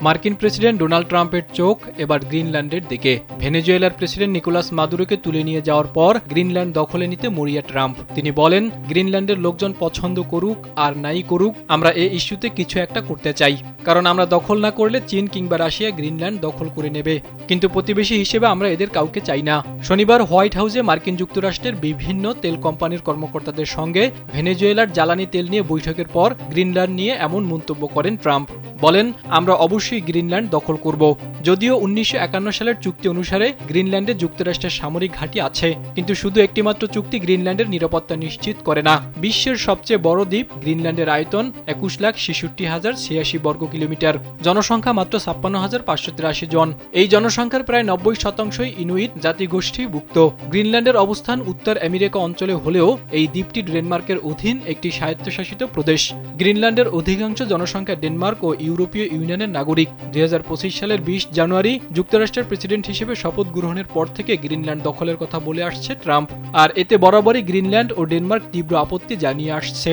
মার্কিন president Donald ট্রাম্পের চোখ এবার গ্রিনল্যান্ডের দিকে। ভেনেজুয়েলার প্রেসিডেন্ট নিকোলাস মাদুরোকে তুলে নিয়ে যাওয়ার পর গ্রিনল্যান্ড দখলে নিতে মরিয়া ট্রাম্প। তিনি বলেন, গ্রিনল্যান্ডের লোকজন পছন্দ করুক আর নাই করুক, আমরা এই ইস্যুতে কিছু একটা করতে চাই, কারণ আমরা দখল না করলে চীন কিংবা রাশিয়া গ্রিনল্যান্ড দখল করে নেবে, কিন্তু প্রতিবেশী হিসেবে আমরা এদের কাউকে চাই না। শনিবার হোয়াইট হাউসে মার্কিন যুক্তরাষ্ট্রের বিভিন্ন তেল কোম্পানির কর্মকর্তাদের সঙ্গে ভেনেজুয়েলার জ্বালানি তেল নিয়ে বৈঠকের পর গ্রিনল্যান্ড নিয়ে এমন মন্তব্য করেন ট্রাম্প। বলেন, আমরা অবশ্যই গ্রিনল্যান্ড দখল করব। যদিও 1951 সালের চুক্তি অনুসারে গ্রিনল্যান্ডে যুক্তরাষ্ট্রের সামরিক ঘাঁটি আছে, কিন্তু শুধু একটিমাত্র চুক্তি গ্রিনল্যান্ডের নিরাপত্তা নিশ্চিত করে না। বিশ্বের সবচেয়ে বড় দ্বীপ গ্রিনল্যান্ডের আয়তন 21,66,086 বর্গ কিলোমিটার, জনসংখ্যা মাত্র 56,583 জন। এই জনসংখ্যার প্রায় 90% ইনুইট জাতিগোষ্ঠীভুক্ত। গ্রিনল্যান্ডের অবস্থান উত্তর আমেরিকা অঞ্চলে হলেও এই দ্বীপটি ডেনমার্কের অধীন একটি স্বায়ত্তশাসিত প্রদেশ। গ্রিনল্যান্ডের অধিকাংশ জনসংখ্যা ডেনমার্ক ও ইউরোপীয় ইউনিয়নের নাগরিক। 2025 সালের 20 জানুয়ারি যুক্তরাষ্ট্রের প্রেসিডেন্ট হিসেবে শপথ গ্রহণের পর থেকে গ্রিনল্যান্ড দখলের কথা বলে আসছে ট্রাম্প, আর এতে বরাবরই গ্রিনল্যান্ড ও ডেনমার্ক তীব্র আপত্তি জানিয়ে আসছে।